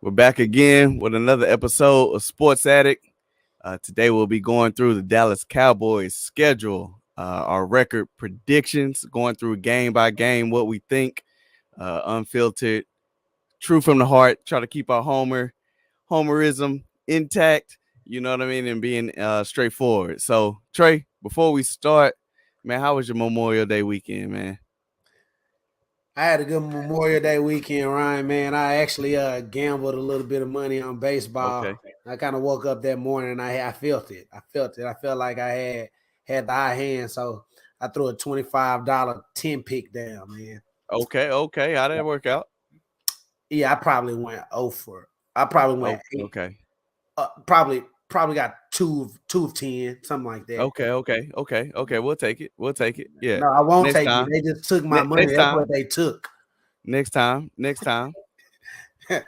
We're back again with another episode of SportzAttic. Today we'll be going through the Dallas Cowboys schedule, our record predictions, going through game by game, what we think, unfiltered, true from the heart. Try to keep our homerism intact. You know what I mean, and being straightforward. So, Trey, before we start, man, how was your Memorial Day weekend, man? I had a good Memorial Day weekend, Ryan. Man, I actually gambled a little bit of money on baseball. Okay. I kind of woke up that morning and I felt it. I felt it. I felt like I had the high hand, so I threw a $25 10 pick down, man. Okay. How did it work out? Yeah, I probably went over. I probably went eight. Okay. Probably got two of 10, something like that. Okay. We'll take it. Yeah. No, I won't Next take time. it. They just took my money. Next That's time. what they took. Next time.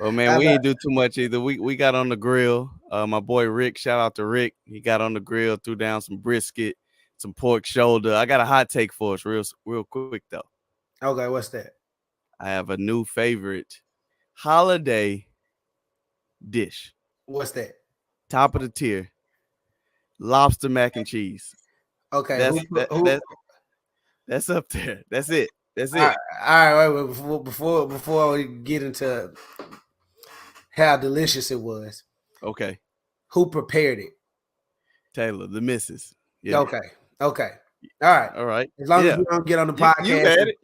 Well, man, we didn't do too much either. We got on the grill. My boy Rick, shout out to Rick. He got on the grill, threw down some brisket, some pork shoulder. I got a hot take for us real quick though. Okay, what's that? I have a new favorite holiday dish. What's that? Top of the tier. Lobster mac and cheese. Okay, That's up there. That's it. All right, wait, before we get into how delicious it was. Okay. Who prepared it? Taylor, the missus. Yeah. Okay. All right. As long as you don't get on the podcast. You had it.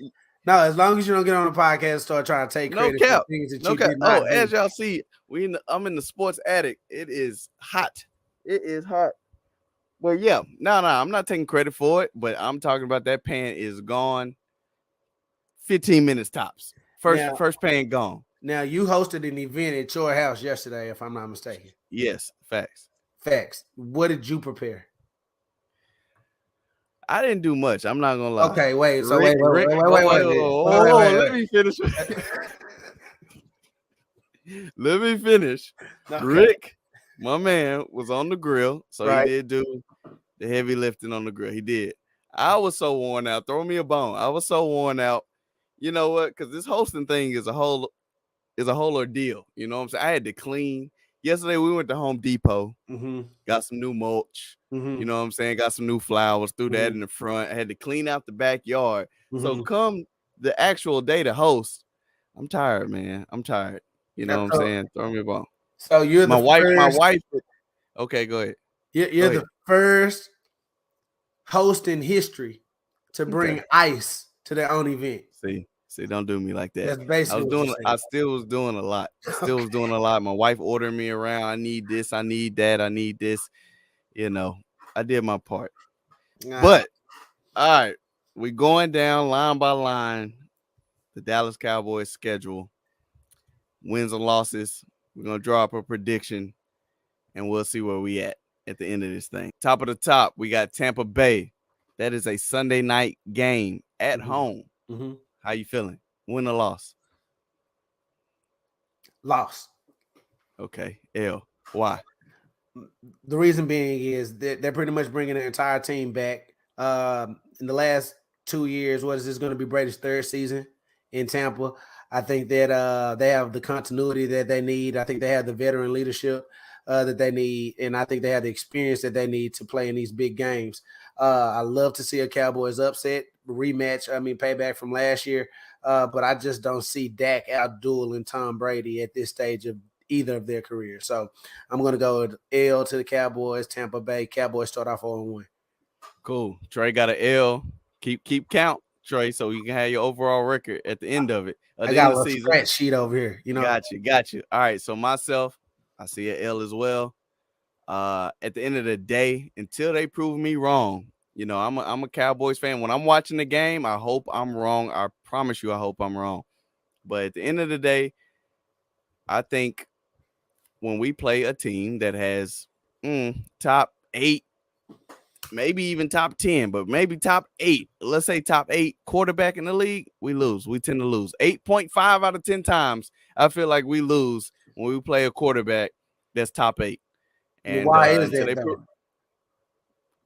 No, as long as you don't get on the podcast and start trying to take credit for things that you did not do. As y'all see, I'm in the SportzAttic. It is hot. It is hot. Well, yeah. No, I'm not taking credit for it, but I'm talking about that pan is gone. 15 minutes tops. First pan gone. Now, you hosted an event at your house yesterday, if I'm not mistaken. Yes, facts. What did you prepare? I didn't do much. I'm not gonna lie. Okay, wait. So wait. Let me finish. Let me finish. Okay. Rick, my man, was on the grill, so He did do the heavy lifting on the grill. He did. I was so worn out. Throw me a bone. I was so worn out. You know what? Because this hosting thing is a whole ordeal. You know what I'm saying? I had to clean. Yesterday we went to Home Depot, got some new mulch. You know what I'm saying? Got some new flowers, threw that in the front. I had to clean out the backyard. So come the actual day to host, I'm tired, man. I'm tired. You know what I'm saying? Throw me a bone. So you're my wife. Okay, go ahead. You're the first host in history to bring ice to their own event. See, don't do me like that. That's basically I still was doing a lot. My wife ordered me around. I need this. I need that. I need this. You know, I did my part. But all right, we're going down line by line. The Dallas Cowboys schedule, wins and losses. We're gonna draw up a prediction, and we'll see where we at the end of this thing. Top of the top, we got Tampa Bay. That is a Sunday night game at home. How you feeling? Win or loss? Loss. Okay. L. Why? The reason being is that they're pretty much bringing their entire team back. In the last 2 years, what is this going to be Brady's third season in Tampa? I think that they have the continuity that they need. I think they have the veteran leadership that they need, and I think they have the experience that they need to play in these big games. I love to see a Cowboys upset rematch. Payback from last year. But I just don't see Dak outdueling Tom Brady at this stage of either of their careers. So I'm going to go with L to the Cowboys, Tampa Bay. Cowboys start off 0-1. Cool. Trey got an L. Keep count, Trey, so you can have your overall record at the end of it. I got a scratch sheet over here. You know. Got you. All right. So myself, I see an L as well. At the end of the day, until they prove me wrong, you know, I'm a Cowboys fan. When I'm watching the game, I hope I'm wrong. I promise you, I hope I'm wrong. But at the end of the day, I think when we play a team that has top 8, maybe even top 10, but maybe top 8, let's say top 8 quarterback in the league, we lose. We tend to lose. 8.5 out of 10 times, I feel like we lose when we play a quarterback that's top 8. And why is that?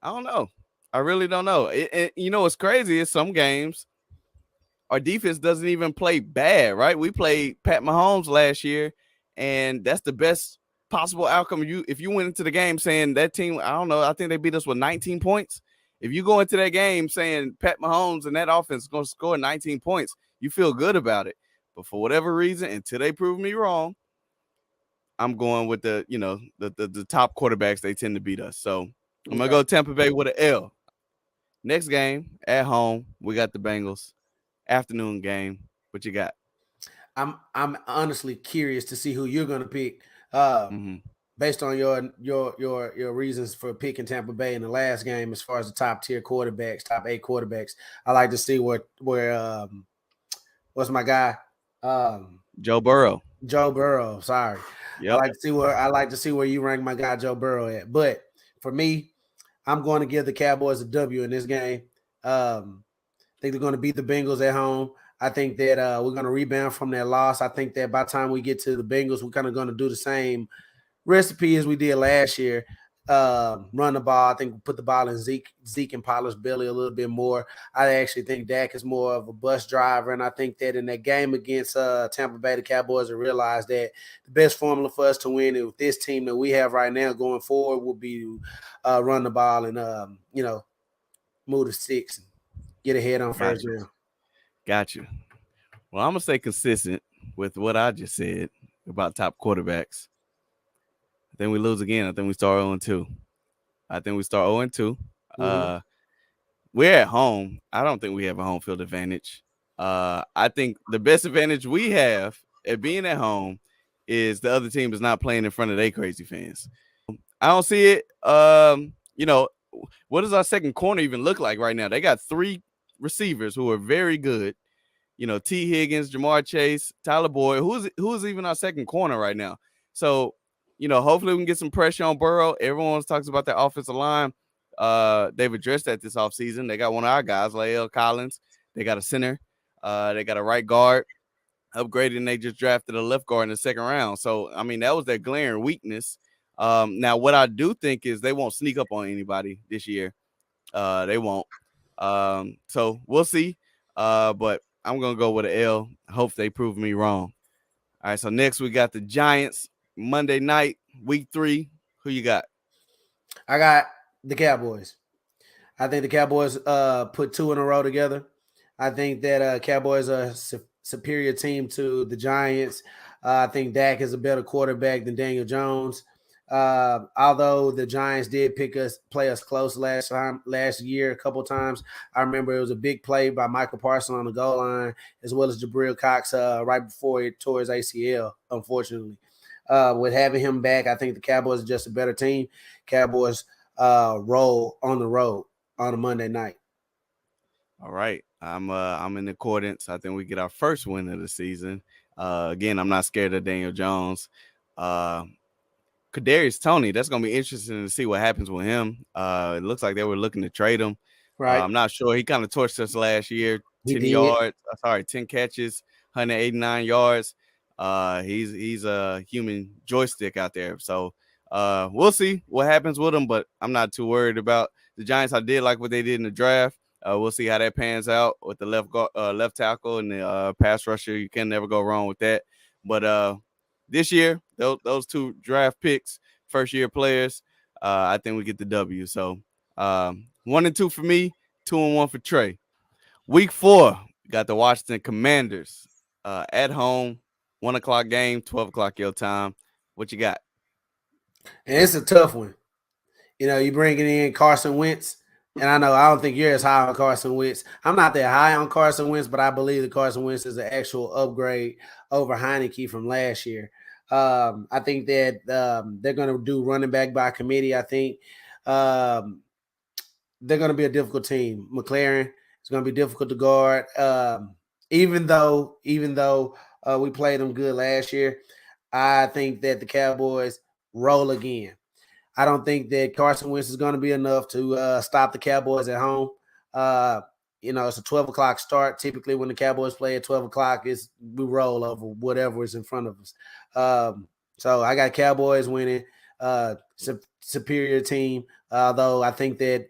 I don't know. I really don't know. You know what's crazy is some games our defense doesn't even play bad, right? We played Pat Mahomes last year, and that's the best possible outcome. If you went into the game saying that team, I don't know, I think they beat us with 19 points. If you go into that game saying Pat Mahomes and that offense is going to score 19 points, you feel good about it. But for whatever reason, until they prove me wrong, I'm going with the top quarterbacks. They tend to beat us. So I'm gonna Okay. go Tampa Bay with an L. Next game at home, we got the Bengals. Afternoon game. What you got? I'm honestly curious to see who you're going to pick, uh, Mm-hmm. based on your reasons for picking Tampa Bay in the last game. As far as the top tier quarterbacks, top 8 quarterbacks, I like to see where what's my guy, um, Joe Burrow. Joe Burrow. Sorry, Yep. I like to see where you rank my guy Joe Burrow at. But for me, I'm going to give the Cowboys a W in this game. I think they're going to beat the Bengals at home. I think that we're going to rebound from that loss. I think that by the time we get to the Bengals, we're kind of going to do the same recipe as we did last year. Run the ball. I think we put the ball in Zeke and Pollard's belly a little bit more. I actually think Dak is more of a bus driver, and I think that in that game against Tampa Bay, the Cowboys have realized that the best formula for us to win with this team that we have right now going forward will be run the ball and move the sticks and get ahead on first Gotcha. down. Gotcha. Well, I'm gonna stay consistent with what I just said about top quarterbacks. I think we lose again. I think we start 0-2. I think we start 0-2. Mm-hmm. We're at home. I don't think we have a home field advantage. I think the best advantage we have at being at home is the other team is not playing in front of their crazy fans. I don't see it. What does our second corner even look like right now? They got 3 receivers who are very good. T. Higgins, Jamar Chase, Tyler Boyd. Who's even our second corner right now? So, hopefully we can get some pressure on Burrow. Everyone talks about that offensive line. They've addressed that this offseason. They got one of our guys, Lael Collins. They got a center. They got a right guard upgraded, and they just drafted a left guard in the second round. So, I mean, that was their glaring weakness. Now, what I do think is they won't sneak up on anybody this year. They won't. So we'll see. But I'm gonna go with an L. Hope they prove me wrong. All right. So next we got the Giants Monday night, week 3. Who you got? I got the Cowboys. I think the Cowboys put 2 in a row together. I think that Cowboys are a superior team to the Giants. I think Dak is a better quarterback than Daniel Jones. Although the Giants did play us close last year a couple times. I remember it was a big play by Michael Parsons on the goal line, as well as Jabril Cox right before he tore his ACL, unfortunately. With having him back, I think the Cowboys are just a better team. Cowboys roll on the road on a Monday night. All right. I'm in accordance. I think we get our first win of the season. Again, I'm not scared of Daniel Jones. Kadarius Toney, that's gonna be interesting to see what happens with him. It looks like they were looking to trade him. Right. I'm not sure. He kind of torched us last year. He 10 did. yards. 10 catches, 189 yards. He's a human joystick out there. So we'll see what happens with him, but I'm not too worried about the Giants. I did like what they did in the draft. We'll see how that pans out with the left tackle and the pass rusher. You can never go wrong with that. But this year, those 2 draft picks, first year players, I think we get the W. So 1-2 for me, 2-1 for Trey. Week 4, got the Washington Commanders at home, 1:00 game, 12:00 your time. What you got? And it's a tough one. You bringing in Carson Wentz, and I don't think you're as high on Carson Wentz. I'm not that high on Carson Wentz, but I believe that Carson Wentz is an actual upgrade over Heineke from last year. I think that they're going to do running back by committee. I think um, they're going to be a difficult team. McLaren is going to be difficult to guard. Even though we played them good last year, I think that the Cowboys roll again. I don't think that Carson Wentz is going to be enough to stop the Cowboys at home. Uh, it's a 12 o'clock start. Typically, when the Cowboys play at 12 o'clock, we roll over whatever is in front of us. So I got Cowboys winning. Superior team. Although I think that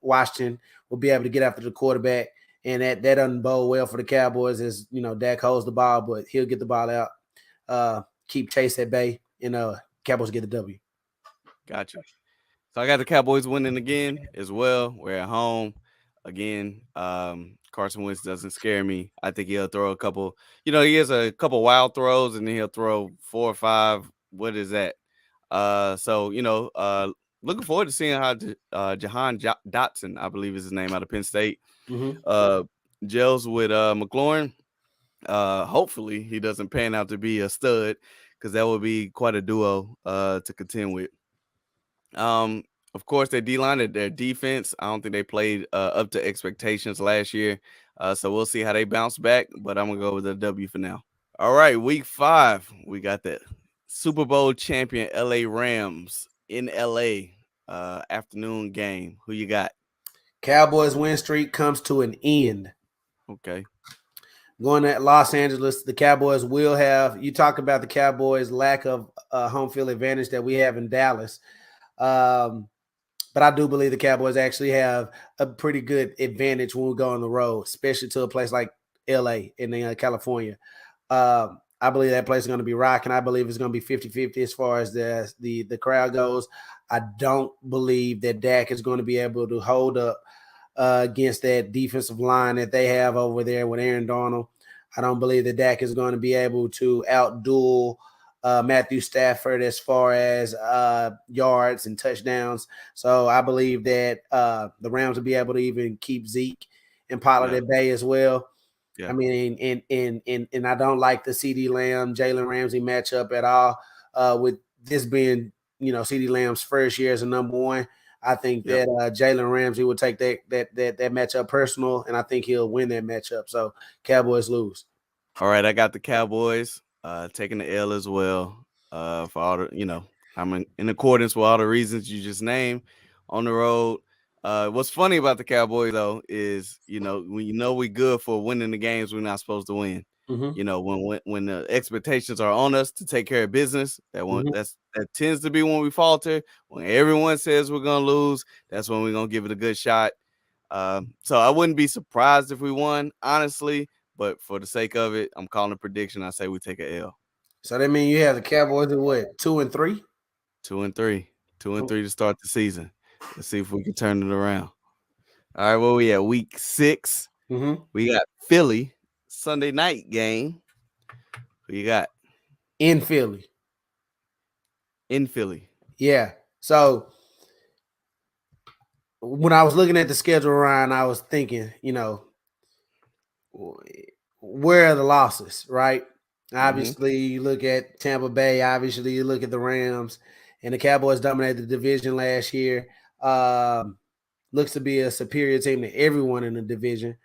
Washington will be able to get after the quarterback, and that doesn't bode well for the Cowboys as Dak holds the ball, but he'll get the ball out. keep Chase at bay, and Cowboys get the W. Gotcha. So I got the Cowboys winning again as well. We're at home again. Carson Wentz doesn't scare me. I think he'll throw a couple. He has a couple wild throws, and then he'll throw 4 or 5. What is that? Looking forward to seeing how Jahan Dotson, I believe is his name, out of Penn State, Mm-hmm. uh, gels with McLaurin. Hopefully he doesn't pan out to be a stud, because that would be quite a duo to contend with. Um, of course, their D line, their defense, I don't think they played up to expectations last year. So we'll see how they bounce back. But I'm gonna go with a W for now. All right, week 5, we got the Super Bowl champion LA Rams in LA. Afternoon game. Who you got? Cowboys win streak comes to an end. Okay. Going to Los Angeles, the Cowboys will have. You talk about the Cowboys' lack of home field advantage that we have in Dallas. Um, but I do believe the Cowboys actually have a pretty good advantage when we go on the road, especially to a place like LA in California. I believe that place is going to be rocking. I believe it's going to be 50-50 as far as the crowd goes. I don't believe that Dak is going to be able to hold up against that defensive line that they have over there with Aaron Donald. I don't believe that Dak is going to be able to outduel Matthew Stafford as far as yards and touchdowns. So I believe that the Rams will be able to even keep Zeke and Pollard at bay as well. Yeah. I mean, and I don't like the CD Lamb Jalen Ramsey matchup at all. With this being, CD Lamb's first year as a number one, I think Yep. that Jalen Ramsey will take that matchup personal, and I think he'll win that matchup. So Cowboys lose. All right, I got the Cowboys taking the L as well. For all I'm in accordance with all the reasons you just named on the road. What's funny about the Cowboys though is when we good for winning the games we're not supposed to win. Mm-hmm. When the expectations are on us to take care of business, Mm-hmm. that tends to be when we falter. When everyone says we're gonna lose, that's when we're gonna give it a good shot. So I wouldn't be surprised if we won, honestly. But for the sake of it, I'm calling a prediction. I say we take a L. So that means you have the Cowboys at what, 2-3? 2-3. 2-3 to start the season. Let's see if we can turn it around. All right, where we at? Week 6. Mm-hmm. We got Philly Sunday night game. Who you got In Philly. in Philly? Yeah. So when I was looking at the schedule, Ryan, I was thinking, where are the losses, right? Mm-hmm. Obviously, you look at Tampa Bay. Obviously, you look at the Rams, and the Cowboys dominated the division last year. Um, Looks to be a superior team to everyone in the division.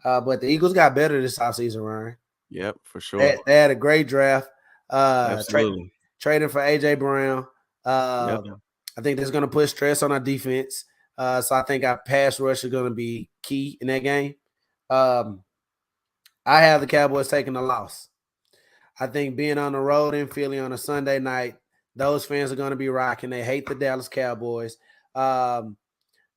But the Eagles got better this offseason, Ryan. Yep, for They, sure. they had a great draft. Absolutely. Trading for AJ Brown. Yep. I think that's going to put stress on our defense. So I think our pass rush is going to be key in that game. Um, I have the Cowboys taking the loss. I think being on the road in Philly on a Sunday night, those fans are going to be rocking. They hate the Dallas Cowboys. Um,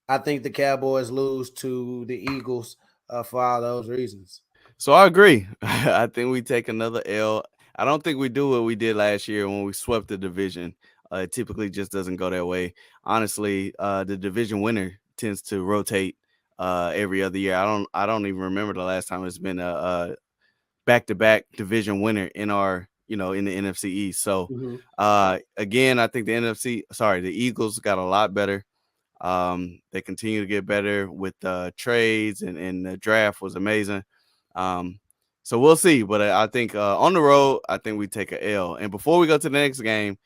I think the Cowboys lose to the Eagles for all those reasons. So I agree. I think we take another L. I don't think we do what we did last year when we swept the division. It typically just doesn't go that way. Honestly, the division winner tends to rotate every other year. I don't even remember the last time it's been a back-to-back division winner in our in the NFC East. So Mm-hmm. again, I think the Eagles got a lot better. They continue to get better with trades, and the draft was amazing. Um, so we'll see. But I think on the road, I think we take a L. And before we go to the next game,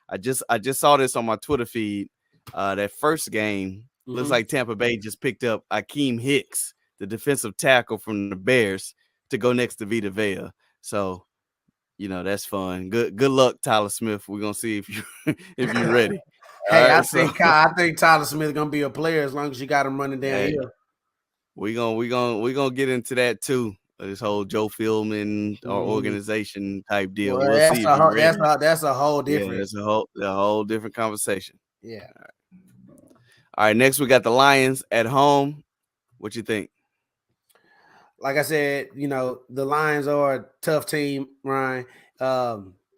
I just saw this on my Twitter feed. That first game looks Mm-hmm. like Tampa Bay just picked up Akeem Hicks, the defensive tackle from the Bears, to go next to Vita Vea. So that's fun. Good luck, Tyler Smith. We're gonna see if you if you're ready. All Hey, right. So I think Tyler Smith is gonna be a player as long as you got him running hey, downhill. we gonna get into that too. This whole Joe Philman or Mm-hmm. organization type deal. Well, We'll see if you're ready. that's a whole Yeah, different. that's a whole different conversation. Yeah. All right, next we got the Lions at home. What you think? Like I said, the Lions are a tough team, Ryan.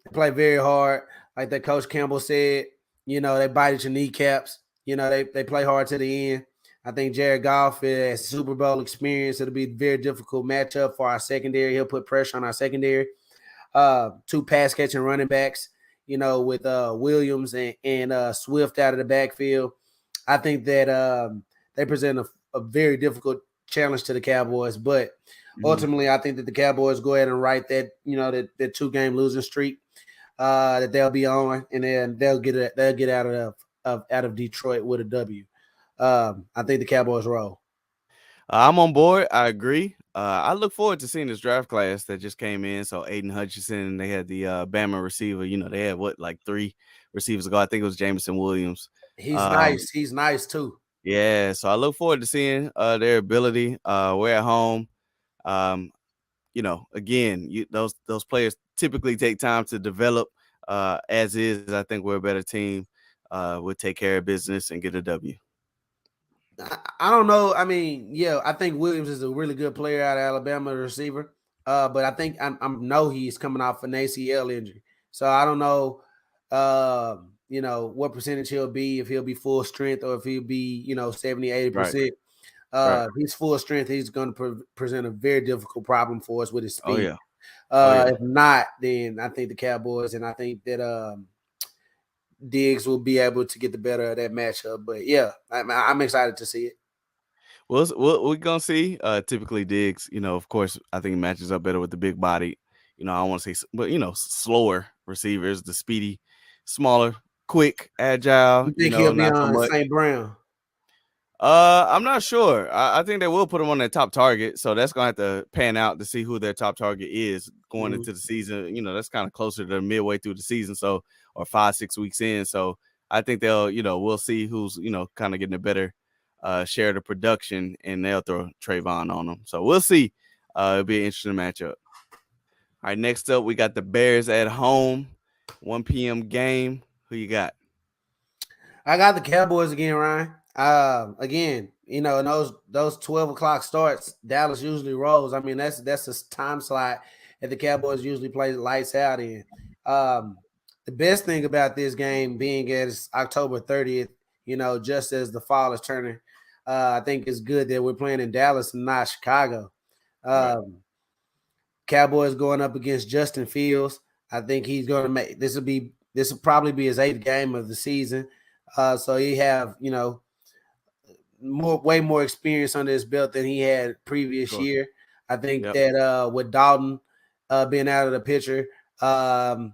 They play very hard. Like that Coach Campbell said, they bite at your kneecaps. They play hard to the end. I think Jared Goff has Super Bowl experience. It'll be a very difficult matchup for our secondary. He'll put pressure on our secondary. Two pass catching running backs, with Williams and Swift out of the backfield. I think that they present a very difficult challenge to the Cowboys, but Mhm. ultimately, I think that the Cowboys go ahead and write that 2-game losing streak that they'll be on, and then they'll get out of Detroit with a W. I think the Cowboys roll. I'm on board. I agree. I look forward to seeing this draft class that just came in. So Aiden Hutchinson, they had the Bama receiver. They had what, like 3 receivers ago. I think it was Jameson Williams. He's Um, nice. He's nice too. yeah, so I look forward to seeing their ability. We're at home. Um, again, those players typically take time to develop. As is, I think we're a better team. We'll take care of business and get a W. I don't know. I mean, yeah, I think Williams is a really good player out of Alabama, receiver. But I think I know he's coming off an ACL injury, so I don't know. What percentage he'll be, if he'll be full strength or if he'll be 70, Right, 80%. right. If he's full strength, he's going to present a very difficult problem for us with his Oh speed. yeah, oh yeah. If not, then I think the Cowboys, and I think that Diggs will be able to get the better of that matchup. But yeah, I'm excited to see it. We're gonna see. Typically, Diggs, of course, I think he matches up better with the big body. I don't want to say, but slower receivers, the speedy, smaller, quick, agile. You think he'll be Not so on much. St. Brown? I'm not sure. I think they will put him on their top target, so that's gonna have to pan out to see who their top target is going Mhm. into the season. That's kind of closer to midway through the season, so or 5-6 weeks in. So I think we'll see who's kind of getting a better share of the production, and they'll throw Trayvon on them. So we'll see. It'll be an interesting matchup. All right, next up we got the Bears at home, 1 p.m. game. Who you got? I got the Cowboys again, Ryan. Again, in those 12 o'clock starts, Dallas usually rolls. I mean, that's a time slot that the Cowboys usually play lights out in. Um, the best thing about this game being as October 30th, just as the fall is turning, I think it's good that we're playing in Dallas and not Chicago. Right. Um, Cowboys going up against Justin Fields. I think he's going to make this will probably be his 8th game of the season. So he have way more experience under his belt than he had previous Sure. year. I think Yep. that with Dalton being out of the picture, um,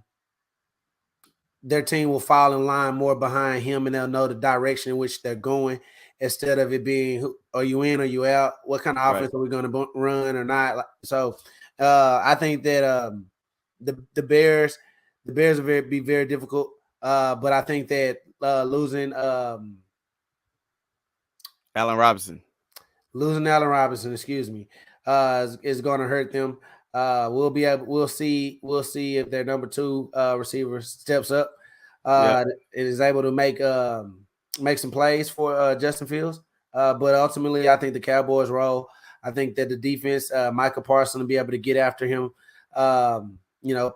their team will fall in line more behind him, and they'll know the direction in which they're going instead of it being are you in or you out? What kind of Right. offense are we going to run or not? So I think that the Bears will be very difficult. But I think that Allen Robinson. losing Allen Robinson, excuse me, is going to hurt them. We'll see if their number 2 receiver steps up Yep. and is able to make some plays for Justin Fields. But ultimately, I think the Cowboys roll. I think that the defense, Michael Parsons, will be able to get after him.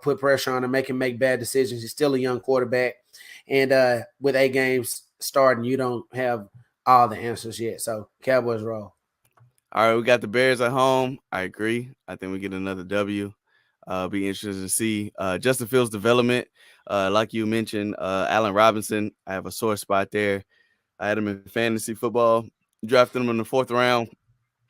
Put pressure on him, make him make bad decisions. He's still a young quarterback, and with 8 games starting, you don't have all the answers yet. So Cowboys roll. All right, we got the Bears at home. I agree. I think we get another W. Be interested to see Justin Fields' development. Like you mentioned, Allen Robinson. I have a sore spot there. I had him in fantasy football. Drafted him in the 4th round.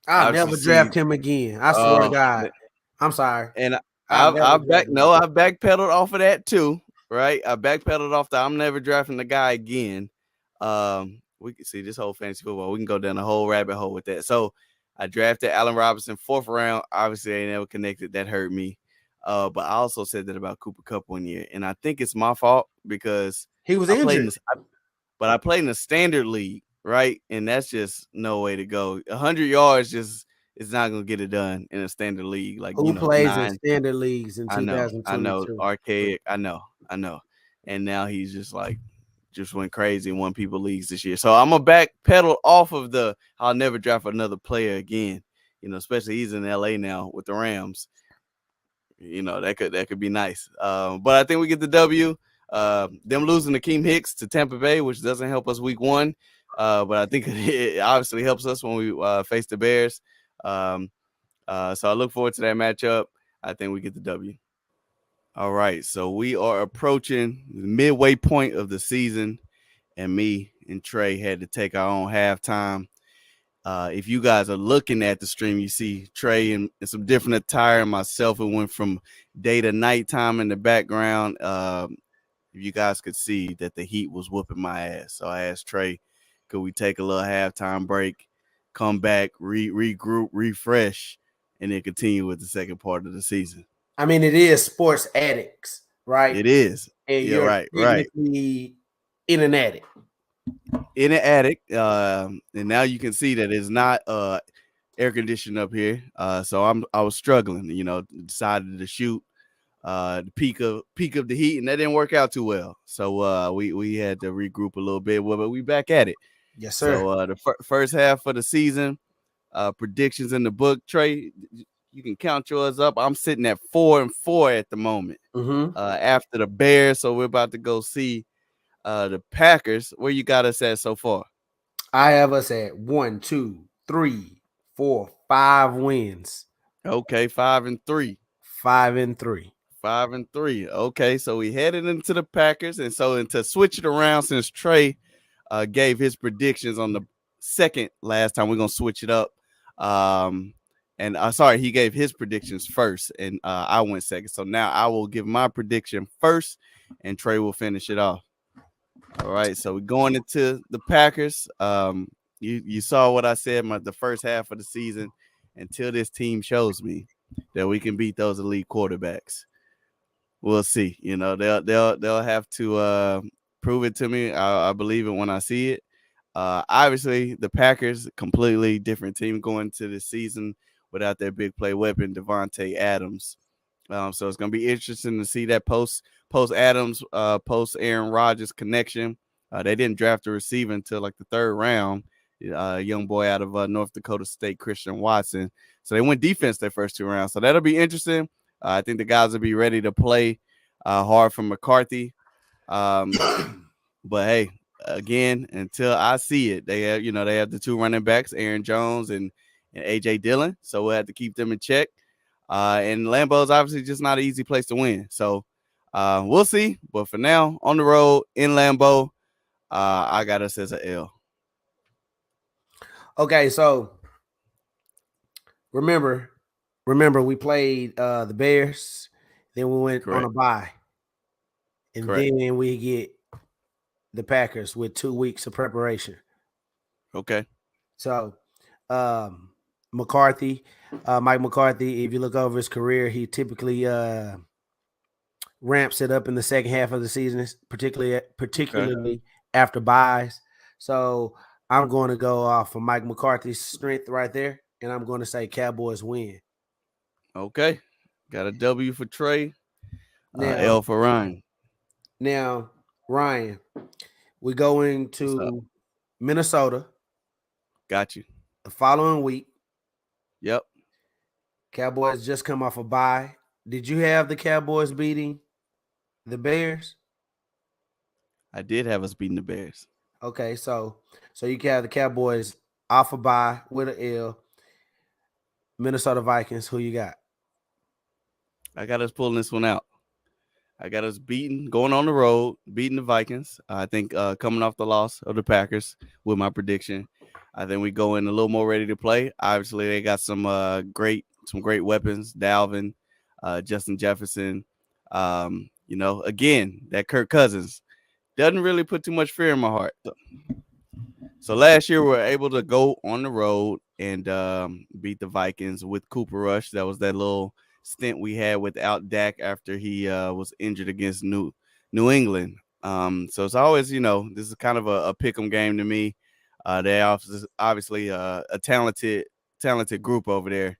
I'll Obviously, never see. draft him again. I swear to Uh, God. I'm sorry. and I'll never draft him again. I've backpedaled off of that too, right? I backpedaled off the I'm never drafting the guy again. We can see this whole fantasy football. We can go down the whole rabbit hole with that. So I drafted Allen Robinson 4th round. Obviously, they never connected. That hurt me. But I also said that about Cooper Cup one year, and I think it's my fault because He was I played in injured. this, but I played in a standard league, right? And that's just no way to go. 100 yards just is not gonna get it done in a standard league, like Who plays in nine. standard leagues in I know, 2022? archaic. I know. And now he's just like just went crazy and won people leagues this year. So I'm a back pedal off of the I'll never draft another player again. Especially he's in LA now with the Rams. That could be nice. But I think we get the W. Them losing to Keem Hicks to Tampa Bay, which doesn't help us week one, but I think it obviously helps us when we face the Bears. Um, so I look forward to that matchup. I think we get the W. All right, so we are approaching the midway point of the season, and me and Trey had to take our own halftime. If you guys are looking at the stream, you see Trey in some different attire, and myself. It went from day to nighttime in the background. If you guys could see that the heat was whooping my ass, so I asked Trey, could we take a little halftime break, come back, regroup, refresh, and then continue with the second part of the season? I mean, it is sports addicts, right? It is. And Yeah, you're right. technically in an addict. In the attic, and now you can see that it's not air conditioned up here. So I was struggling, decided to shoot the peak of the heat, and that didn't work out too well. So we had to regroup a little bit, but we back at it. Yes, sir. So the first half of the season, predictions in the book, Trey, you can count yours up. I'm sitting at 4-4 at the moment. Mm-hmm. After the Bears, so we're about to go see the Packers. Where you got us at so far? I have us at 1, 2, 3, 4, 5 wins. Okay, 5-3. 5-3. 5-3. Okay, so we headed into the Packers, and to switch it around, since Trey gave his predictions on the second last time, we're gonna switch it up. And sorry, he gave his predictions first, and I went second. So now I will give my prediction first, and Trey will finish it off. All right, so we're going into the Packers. You saw what I said the first half of the season. Until this team shows me that we can beat those elite quarterbacks, we'll see. They'll have to prove it to me. I believe it when I see it. Obviously, the Packers, completely different team going to the season without their big play weapon, Devontae Adams. So it's going to be interesting to see that post Adams, post Aaron Rodgers connection. They didn't draft a receiver until like the third round. Young boy out of North Dakota State, Christian Watson. So they went defense their first two rounds. So that'll be interesting. I think the guys will be ready to play hard for McCarthy. But hey, again, until I see it, they have the two running backs, Aaron Jones and AJ Dillon. So we'll have to keep them in check. And Lambeau's obviously just not an easy place to win. So we'll see. But for now, on the road in Lambeau, I got us as an L. Okay, so remember we played the Bears, then we went Correct. on a bye, and Correct. then we get the Packers with 2 weeks of preparation. Okay. So McCarthy, Mike McCarthy, if you look over his career, he typically ramps it up in the second half of the season, particularly after buys. So I'm going to go off of Mike McCarthy's strength right there, and I'm going to say Cowboys win. Okay. Got a W for Trey, Now, L for Ryan. now, Ryan, we're going to Minnesota Got you. the following week. Yep. Cowboys just come off a bye. Did you have the Cowboys beating the Bears? I did have us beating the Bears. Okay, so you can have the Cowboys off a bye with an L. Minnesota Vikings, who you got? I got us pulling this one out. I got us going on the road, beating the Vikings. I think coming off the loss of the Packers with my prediction, I think we go in a little more ready to play. Obviously, they got some great weapons. Dalvin, Justin Jefferson. Again, that Kirk Cousins doesn't really put too much fear in my heart. So last year we were able to go on the road and beat the Vikings with Cooper Rush. That was that little stint we had without Dak after he was injured against New England. So it's always, this is kind of a pick'em game to me. They obviously a talented group over there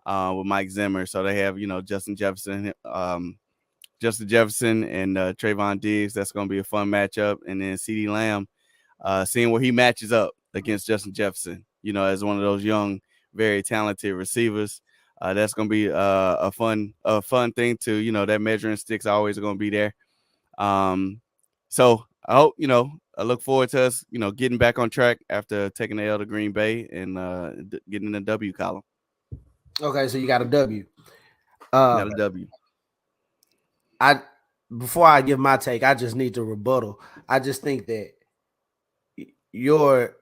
with Mike Zimmer. So they have, Justin Jefferson and Trayvon Diggs. That's going to be a fun matchup. And then CeeDee Lamb, seeing where he matches up against Justin Jefferson, as one of those young, very talented receivers. That's gonna be a fun thing to that measuring sticks always going to be there. Um, so I hope I look forward to us getting back on track after taking the L to Green Bay and getting in the W column. Okay, so you got a W. Got a W. I Before I give my take, I just need to rebuttal. I just think that your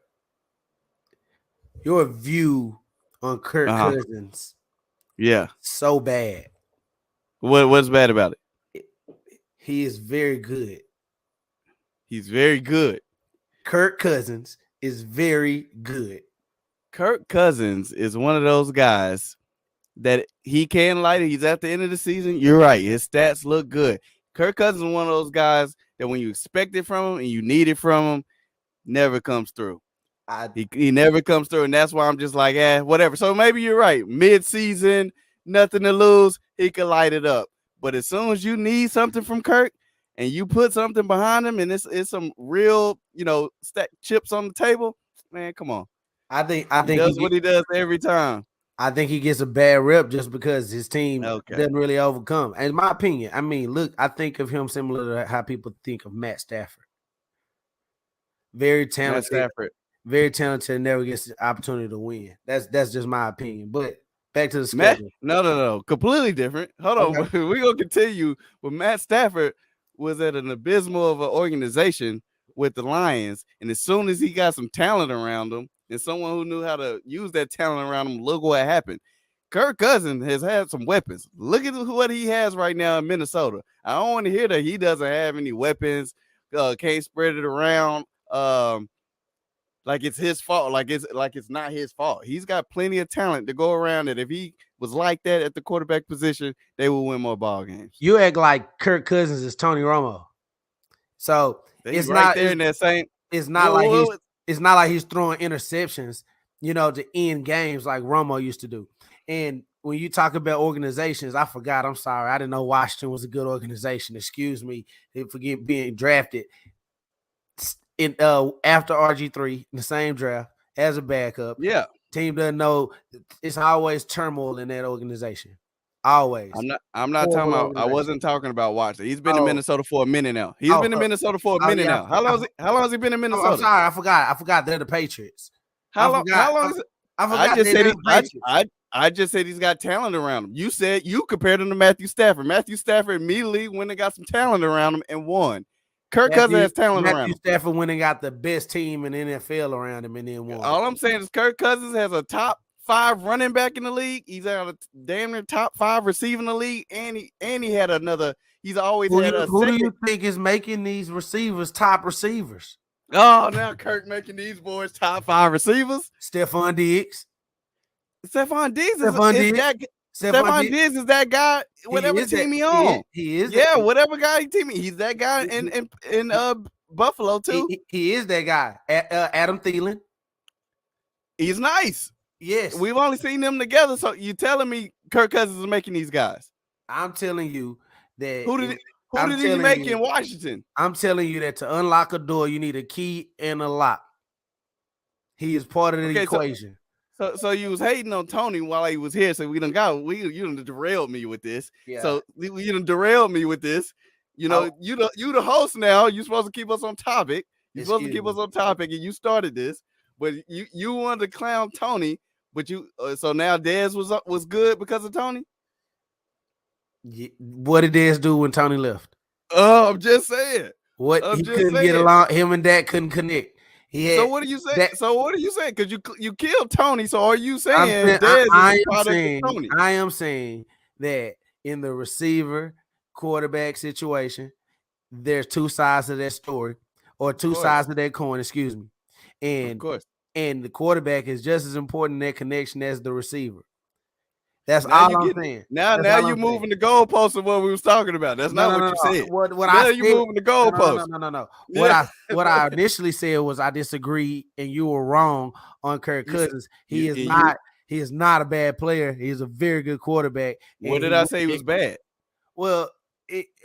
your view on Kirk Uh huh. Cousins Yeah. so bad. What's bad about it? He is very good. He's very good. Kirk Cousins is very good. Kirk Cousins is one of those guys that he can light it. He's at the end of the season. You're right. His stats look good. Kirk Cousins is one of those guys that when you expect it from him and you need it from him, never comes through. I He never comes through, and that's why I'm just like, whatever. So maybe you're right. Mid-season, nothing to lose, he could light it up. But as soon as you need something from Kirk and you put something behind him and it's some real, stack chips on the table, man, come on. I He think does what he does every time. I think he gets a bad rep just because his team Okay. doesn't really overcome. In my opinion, I mean, look, I think of him similar to how people think of Matt Stafford. Very Matt talented, Stafford. very talented, never gets the opportunity to win. That's just my opinion. But back to the Matt, schedule. no, completely different. Hold on, Okay. we're gonna continue. But Matt Stafford was at an abysmal of an organization with the Lions, and as soon as he got some talent around him and someone who knew how to use that talent around him, look what happened. Kirk Cousins has had some weapons. Look at what he has right now in Minnesota. I don't want to hear that he doesn't have any weapons. Can't spread it around. Like it's his fault. Like it's not his fault. He's got plenty of talent to go around it. If he was like that at the quarterback position, they will win more ball games. You act like Kirk Cousins is Tony Romo. So They right there in that same. it's not Well, like well, it's not like he's throwing interceptions, to end games like Romo used to do. And when you talk about organizations, I forgot. I'm sorry. I didn't know Washington was a good organization. Excuse me for being drafted in after RG3 in the same draft as a backup. yeah. Team doesn't know it's always turmoil in that organization. Always. I'm not talking Horrible about. I organization. wasn't talking about Washington. He's been in Oh, Minnesota for a minute now. He's oh, been in Minnesota for a oh minute yeah. now. How long has he been in I'm Minnesota? sorry. I forgot. They're the Patriots. How long? How long is it? I I forgot just they're said the Patriots. I just said he's got talent around him. You said you compared him to Matthew Stafford. Matthew Stafford immediately went and got some talent around him and won. Kirk Cousins has talent around Matthew him. Stafford went and got the best team in the NFL around him and then won. All I'm saying is Kirk Cousins has a top 5 running back in the league. He's at a damn near top 5 receiving the league, and he had another. He's always had a Who do second. you think is making these receivers top receivers? Oh, now Kirk making these boys top 5 receivers. Stephon Diggs. Stephon Diggs Stephon is Diggs. that. Stephon Stephon Diggs. Diggs is that guy. He Whatever is that. team he on. He is Yeah, that. whatever guy he team. He's that guy in Buffalo too. He is that guy. Adam Thielen. He's nice. Yes. We've only seen them together. So you telling me Kirk Cousins is making these guys? I'm telling you that. Who did he make in Washington? I'm telling you that to unlock a door, you need a key and a lock. He is part of the equation. So you was hating on Tony while he was here. So you done derailed me with this. Yeah. So you done derailed me with this. You the host now. You're supposed to keep us on topic. You're supposed to keep us on topic, and you started this. But you wanted to clown Tony. But so now Dez was good because of Tony. What did Dez do when Tony left? Oh, I'm just saying. He couldn't get along. Him and Dak couldn't connect. So what are you saying? Because you killed Tony. So are you saying Dez is a product of Tony? I am saying that in the receiver quarterback situation, there's two sides of that story, or two sides of that coin. Excuse me. And of course. And the quarterback is just as important in that connection as the receiver. That's all I'm saying. Now you're moving the goalposts of what we was talking about. That's not what you said. Now you're moving the goalposts. No. What I initially said was I disagree, and you were wrong on Kirk Cousins. He is not a bad player. He's a very good quarterback. What did I say he was bad? Well,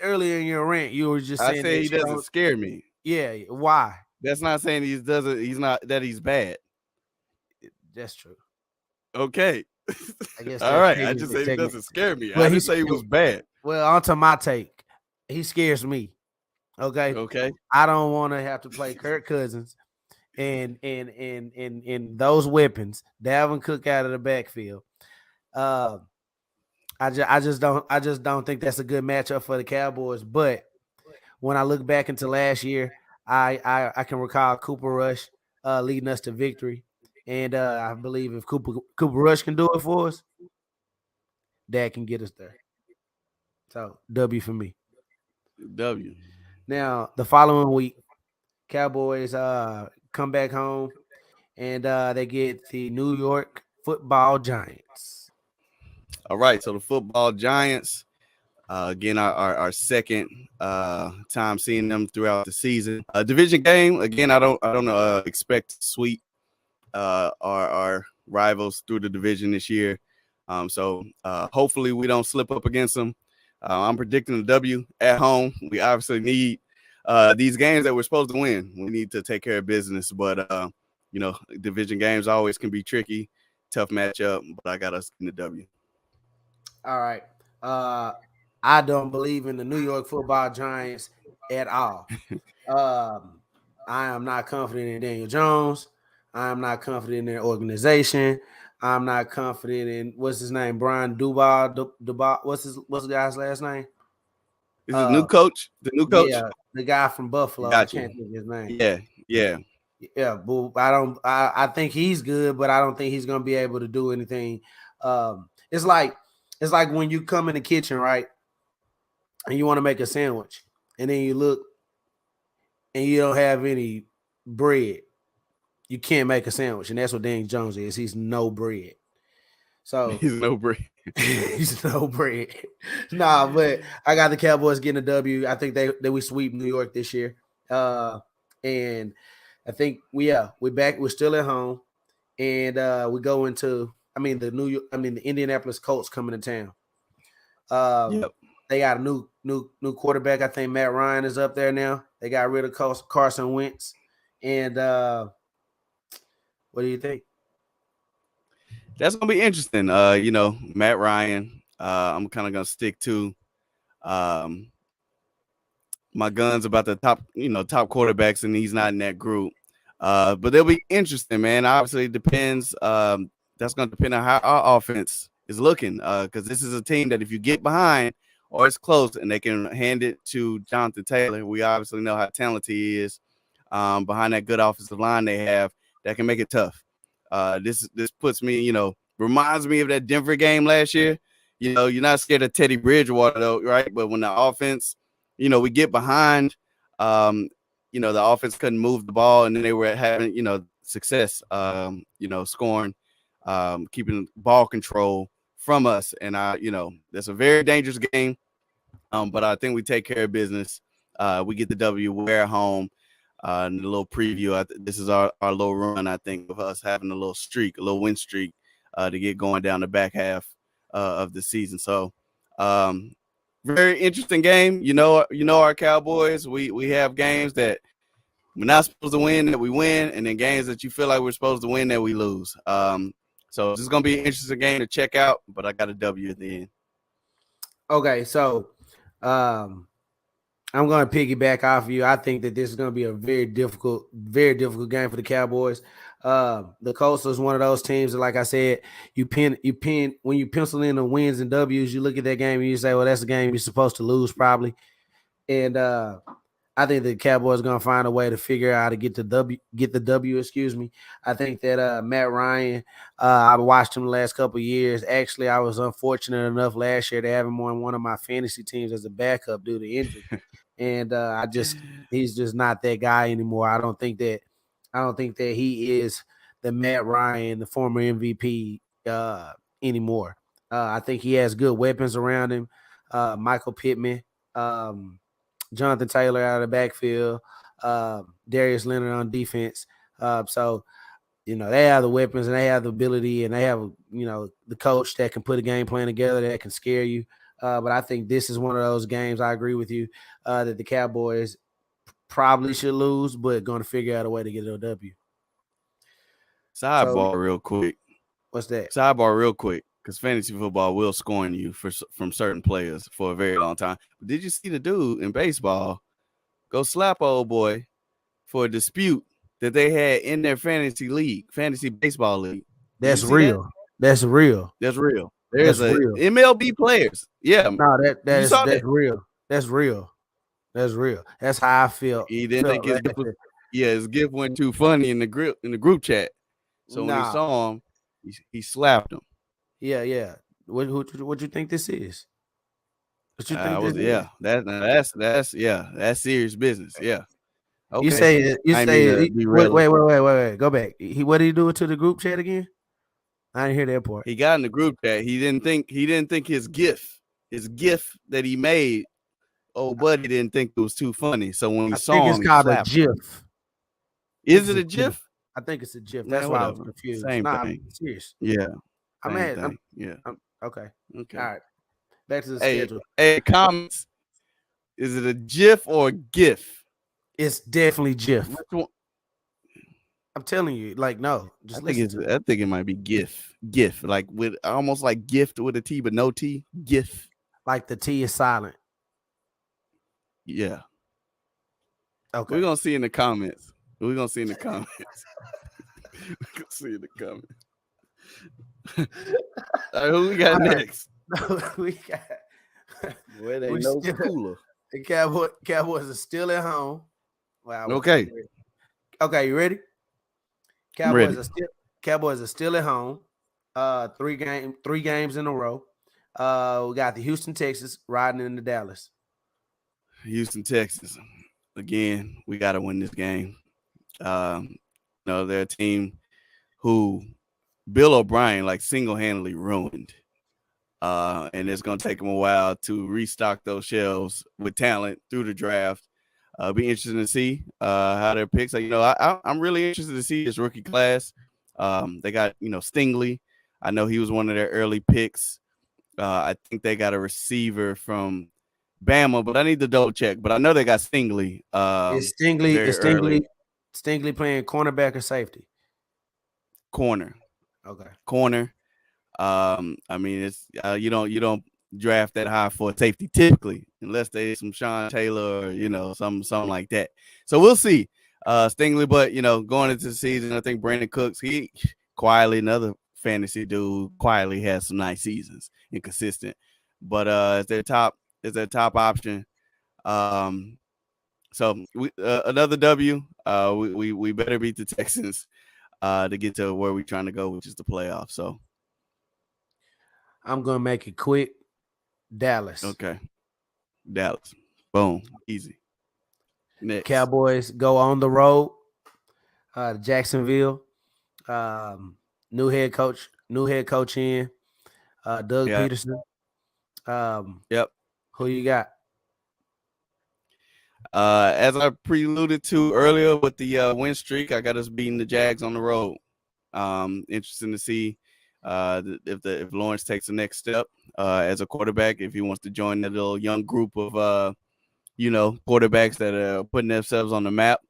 earlier in your rant, you were just saying I say he doesn't scare me. Yeah, why? That's not saying he's not that he's bad. That's true. Okay. I guess All that's right. I just technically said he technical. doesn't scare me. I Well, didn't say he was bad. well, onto my take. He scares me. Okay. Okay. I don't want to have to play Kirk Cousins and those weapons. Dalvin Cook out of the backfield. Uh, I just don't think that's a good matchup for the Cowboys. But when I look back into last year, I can recall Cooper Rush leading us to victory, and I believe if Cooper Rush can do it for us, Dad can get us there. So W for me. W. Now the following week, Cowboys come back home and they get the New York Football Giants. All right. So the football giants. Again, our second time seeing them throughout the season. Division game. Again, I don't expect to sweep our rivals through the division this year. So hopefully we don't slip up against them. I'm predicting a W at home. We obviously need these games that we're supposed to win. We need to take care of business, but division games always can be tricky, tough matchup. But I got us in the W. All right. Uh, I don't believe in the New York Football Giants at all. Um, I am not confident in Daniel Jones. I am not confident in their organization. I'm not confident in what's his name, Brian Duval. Duval. What's the guy's last name? This is new Uh, coach. The new coach. yeah, the guy from Buffalo. I Got you. can't think of his name. Yeah, yeah. Yeah, but I don't. I think he's good, but I don't think he's gonna be able to do anything. It's like when you come in the kitchen, right, and you want to make a sandwich, and then you look and you don't have any bread. You can't make a sandwich, and that's what Daniel Jones is. He's no bread. So He's no break. he's no bread. Nah, but I got the Cowboys getting a W. I think they we sweep New York this year. And I think we're back. We're still at home, and we go into. The Indianapolis Colts coming to town. Um, Yep. they got a new quarterback. I think Matt Ryan is up there now. They got rid of Carson Wentz, and what do you think? That's gonna be interesting. Matt Ryan. I'm kind of gonna stick to um, my guns about the top quarterbacks, and he's not in that group. But they'll be interesting, man. Obviously, it depends. That's gonna depend on how our offense is looking. Because this is a team that if you get behind or it's close and they can hand it to Jonathan Taylor, we obviously know how talented he is. Behind that good offensive line they have, that can make it tough. This puts me, reminds me of that Denver game last year. You're not scared of Teddy Bridgewater though, right? But when the offense, we get behind, the offense couldn't move the ball, and then they were having, success, scoring, keeping ball control from us. And that's a very dangerous game. But I think we take care of business. We get the W. We're at home. And a little preview. This is our little run, I think, of us having a little streak, a little win streak, to get going down the back half of the season. So, very interesting game. Our Cowboys. We have games that we're not supposed to win that we win, and then games that you feel like we're supposed to win that we lose. So this is gonna be an interesting game to check out. But I got a W at the end. Okay, so um, I'm going to piggyback off of you. I think that this is going to be a very difficult game for the Cowboys. The Colts is one of those teams that, like I said, you pin when you pencil in the wins and W's. You look at that game and you say, "Well, that's a game you're supposed to lose, probably." And I think the Cowboys are going to find a way to figure out how to get the W. Excuse me. I think that Matt Ryan. I watched him the last couple of years. Actually, I was unfortunate enough last year to have him on one of my fantasy teams as a backup due to injury, and he's just not that guy anymore. I don't think that he is the Matt Ryan, the former MVP, anymore. I think he has good weapons around him. Michael Pittman. Jonathan Taylor out of the backfield, Darius Leonard on defense. So they have the weapons and they have the ability and they have the coach that can put a game plan together that can scare you. But I think this is one of those games. I agree with you that the Cowboys probably should lose, but going to figure out a way to get a W. So Sidebar, real quick. What's that? Sidebar real quick, because fantasy football will scorn you from certain players for a very long time. But did you see the dude in baseball go slap a old boy for a dispute that they had in their fantasy baseball league? Did you That's see that? real. That's real. That's real. There's That's a real. MLB players. Yeah, No, you saw that's that. real. That's real. That's real. That's how I He didn't felt think his last gift was, year. yeah, his gift went too funny in the group chat. So when he Nah. saw him, he slapped him. Yeah, yeah. What you think this is? What you I think was this is? that's serious business. Yeah. You Okay. say you I didn't mean to say derail it. wait. Go back. What did he do to the group chat again? I didn't hear that part. He got in the group chat. He didn't think his gift that he made, oh buddy didn't think it was too funny. So when he I think saw it's him, he called a slapped him. GIF. I think Is it's it a a GIF. GIF? I think it's a GIF. That's Man, why I was whatever. confused. Same Nah, I'm thing. serious. Yeah. I'm Same at. thing. Yeah. I'm okay. Okay. All right. Back to the Hey, schedule. hey, comments. Is it a GIF or a GIF? It's definitely GIF. Which one? I'm telling you, like, no, just listen to it. I think it might be GIF. GIF, like with almost like gift with a T, but no T. GIF. Like the T is silent. Yeah. Okay. We're gonna see in the comments. We're gonna see in the comments. We're gonna see in the comments. All right, who we got All right. next? we got Well, they we know still- cooler. the Cowboys are still at home. Wow. Okay. Okay, you ready? I'm ready. Cowboys are still at home. Three games in a row. We got the Houston Texans riding into Dallas. Houston, Texas. Again, we gotta win this game. They're a team who Bill O'Brien like single-handedly ruined. And it's gonna take them a while to restock those shelves with talent through the draft. Be interesting to see how their picks. I'm really interested to see this rookie class. They got Stingley. I know he was one of their early picks. I think they got a receiver from Bama, but I need to double check. But I know they got Stingley. Is Stingley very early. Stingley playing cornerback or safety? Corner. Okay. Corner. I mean, it's you don't draft that high for a safety typically, unless they some Sean Taylor or something like that. So we'll see. Stingley, but going into the season, I think Brandon Cooks, he quietly, another fantasy dude, quietly has some nice seasons, inconsistent. But it's their top option. So we another W. We better beat the Texans to get to where we're trying to go, which is the playoffs. So I'm gonna make it quick. Dallas. okay. Dallas. Boom. Easy. Next. Cowboys go on the road. Jacksonville. New head coach in. Doug Peterson. Yep. Who you got? As I preluded to earlier with the win streak, I got us beating the Jags on the road. Interesting to see if Lawrence takes the next step as a quarterback, if he wants to join that little young group of quarterbacks that are putting themselves on the map.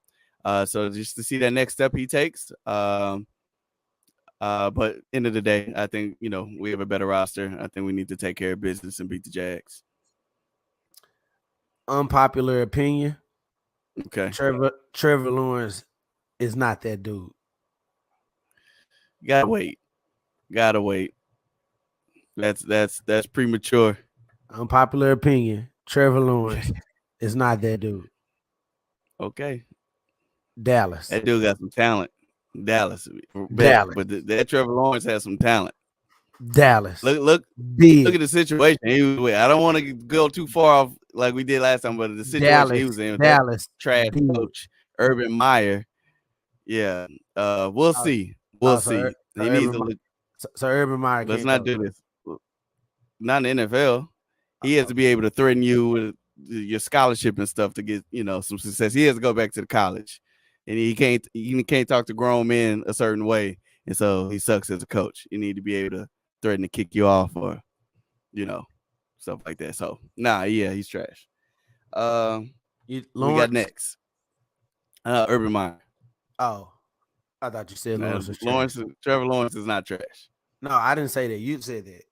So just to see that next step he takes. But end of the day, I think we have a better roster. I think we need to take care of business and beat the Jags. Unpopular opinion. Okay. Trevor Lawrence is not that dude. Gotta wait. That's premature. Unpopular opinion. Trevor Lawrence is not that dude. Okay. Dallas. That dude got some talent. Dallas. But that Trevor Lawrence has some talent. Dallas. Look at the situation he was with. I don't want to go too far off like we did last time, but the situation he was in with Dallas. Trash coach Urban Meyer. Yeah. We'll see. We'll see. He needs to. So Urban Meyer. Let's not do this. Not in the NFL. He has to be able to threaten you with your scholarship and stuff to get some success. He has to go back to the college, and he can't talk to grown men a certain way, and so he sucks as a coach. You need to be able to threaten to kick you off or stuff like that. So he's trash. We got next. Urban Meyer. Oh, I thought you said Lawrence was trash. Trevor Lawrence is not trash. No, I didn't say that. You said that.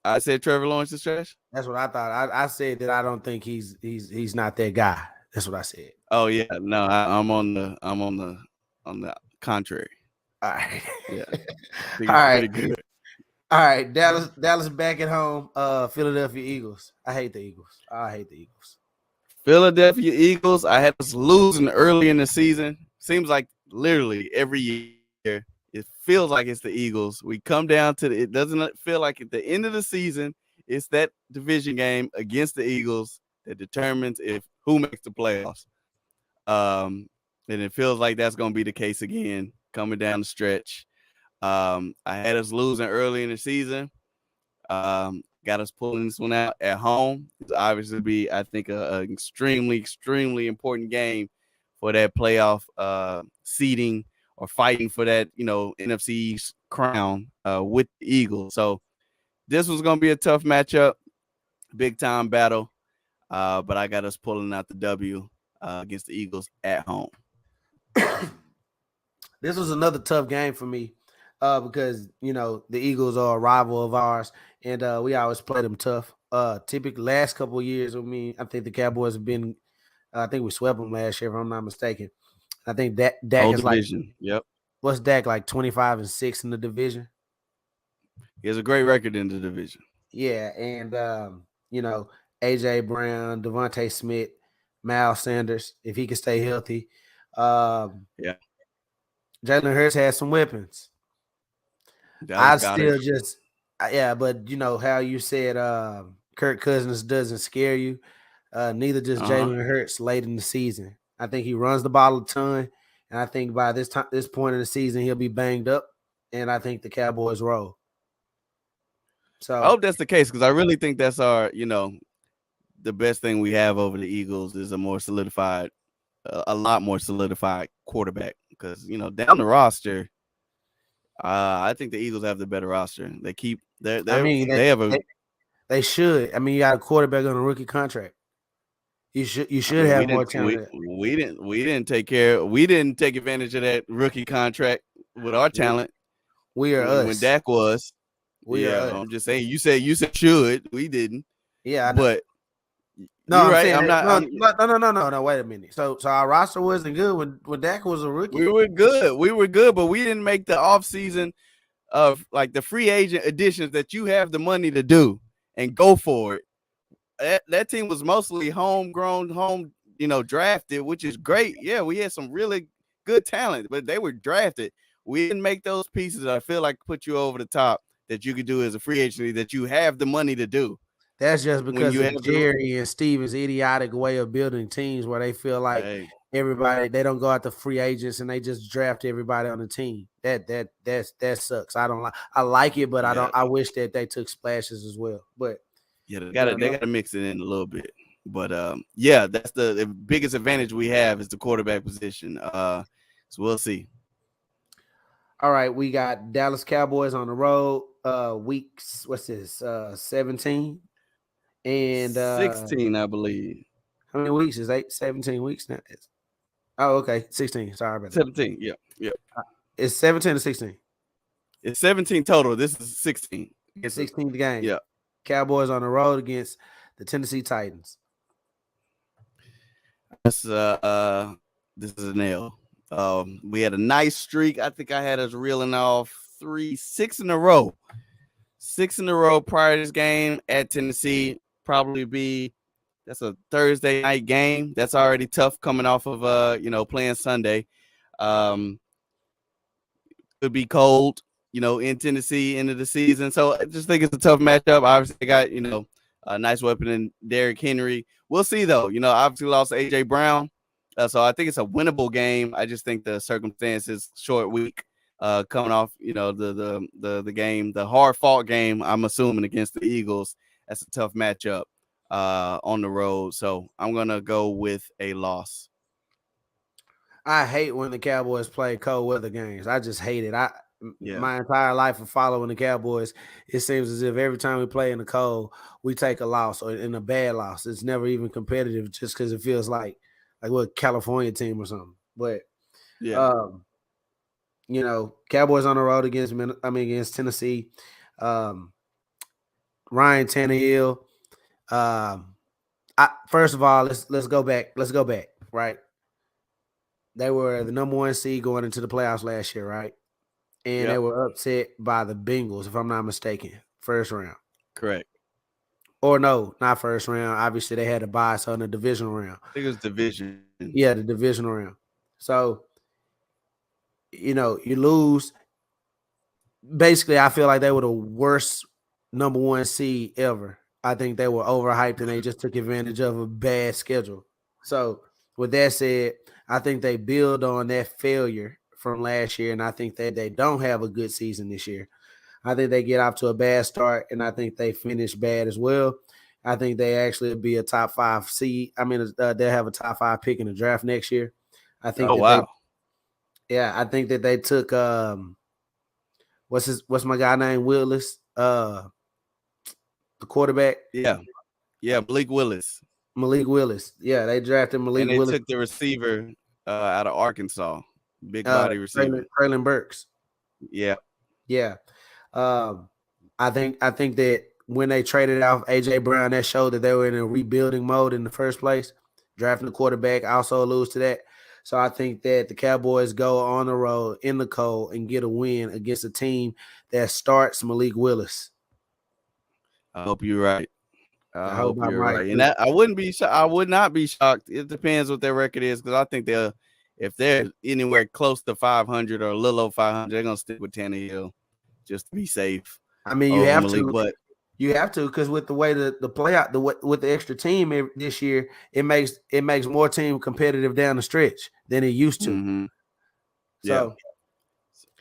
I said Trevor Lawrence is trash. That's what I thought. I said that I don't think he's not that guy. That's what I said. Oh yeah, no, I'm on the contrary. All right. Yeah, I think All he's right. pretty good. All right. Dallas back at home. Philadelphia Eagles. I hate the Eagles. I hate the Eagles. Philadelphia Eagles. I had us losing early in the season. Seems like literally every year it feels like it's the Eagles. We come down to it doesn't feel like at the end of the season it's that division game against the Eagles that determines if who makes the playoffs. And it feels like that's going to be the case again coming down the stretch. I had us losing early in the season. Got us pulling this one out at home. It's obviously be, I think, an extremely important game for that playoff seeding or fighting for that, NFC crown with the Eagles. So this was going to be a tough matchup, big time battle. But I got us pulling out the W against the Eagles at home. This was another tough game for me because the Eagles are a rival of ours, and we always play them tough. Typically, last couple of years, I think the Cowboys have been. I think we swept them last year, if I'm not mistaken. I think that Dak Whole is like, division. Yep. what's Dak like 25-6 in the division? He has a great record in the division. Yeah, and AJ Brown, Devontae Smith, Miles Sanders, if he can stay healthy. Um, Yeah. Jalen Hurts has some weapons. Dallas I Goddard. still just, yeah, but you know how you said Kirk Cousins doesn't scare you. Neither does Uh-huh. Jalen Hurts late in the season. I think he runs the ball a ton, and I think by this point in the season, he'll be banged up, and I think the Cowboys roll. I So hope that's the case because I really think that's the best thing we have over the Eagles is a lot more solidified quarterback. Because down the roster, I think the Eagles have the better roster. I mean, They have a. they should. I mean, you got a quarterback on a rookie contract. You should I mean, have more talent. we didn't take advantage of that rookie contract with our We, talent we are when us. Dak was. We are Yeah, us. I'm just saying. You said should. We didn't, Yeah, I know. but No, you're I'm right. saying I'm that. not. No, I'm. no. Wait a minute. So our roster wasn't good when Dak was a rookie. We were good. We were good, but we didn't make the offseason of like the free agent additions that you have the money to do and go for it. That team was mostly homegrown, drafted, which is great. Yeah, we had some really good talent, but they were drafted. We didn't make those pieces that I feel like put you over the top that you could do as a free agent that you have the money to do That's just when because you of have the Jerry and Steven's idiotic way of building teams, where they feel like hey, everybody they don't go out to free agents and they just draft everybody on the team. That sucks. I don't like. I like it, but I yeah, don't. I wish that they took splashes as well. But yeah, you know, they gotta mix it in a little bit. But yeah, that's the biggest advantage we have is the quarterback position. So we'll see. all right, we got Dallas Cowboys on the road. Weeks. What's this? 17. And 16, I believe. how many weeks is 17 weeks now? Oh, okay, 16. Sorry about that. 17. Yeah, yeah. It's 17 to 16. It's 17 total. This is 16. It's 16th game. yeah. Cowboys on the road against the Tennessee Titans. That's this is an L. We had a nice streak. I think I had us reeling off 6 in a row. 6 in a row prior to this game at Tennessee. Probably be that's a Thursday night game. That's already tough coming off of playing Sunday. Um could be cold, in Tennessee into the season. So I just think it's a tough matchup. Obviously, they got, a nice weapon in Derrick Henry. We'll see, though. Obviously lost A.J. Brown. So I think it's a winnable game. I just think the circumstances, short week, coming off, the game, the hard-fought game, I'm assuming, against the Eagles. That's a tough matchup on the road. So I'm going to go with a loss. I hate when the Cowboys play cold weather games. I just hate it. Yeah. My entire life of following the Cowboys, it seems as if every time we play in the cold, we take a loss or in a bad loss. It's never even competitive just because it feels like what California team or something. But Yeah. um, Cowboys on the road against Tennessee. Um, Ryan Tannehill. Um, first of all, let's go back. Let's go back. Right, they were the number one seed going into the playoffs last year, right? And they Yep. were upset by the Bengals, if I'm not mistaken, first round. Correct. Or no, not first round. Obviously, they had a bye, so in the divisional round. I think it was division. Yeah, the divisional round. So you lose. Basically, I feel like they were the worst number one seed ever. I think they were overhyped and they just took advantage of a bad schedule. So, with that said, I think they build on that failure from last year, and I think that they don't have a good season this year. I think they get off to a bad start, and I think they finish bad as well. I think they actually be a top 5 seed. I mean, they'll have a top 5 pick in the draft next year. I think Oh that they, wow. yeah, I think that they took what's my guy named Willis, the quarterback, Yeah. Yeah. Malik Willis. Malik Willis. Yeah, they drafted Malik And they Willis, took the receiver out of Arkansas. Big body receiver. Traylon Burks. Yeah. Yeah, um, I think that when they traded out AJ Brown, that showed that they were in a rebuilding mode in the first place. Drafting the quarterback also alludes to that. So I think that the Cowboys go on the road in the cold and get a win against a team that starts Malik Willis. I hope you're right. I I hope hope I'm you're right right. And too. that I wouldn't be I would not be shocked. It depends what their record is because I think they'll if they're anywhere close to 500 or a little over 500, they're gonna stick with Tannehill just to be safe I mean, you over have Malik. to. But You have to because with the way the playout with the extra team this year, it makes more team competitive down the stretch than it used to. mm-hmm, yeah. So,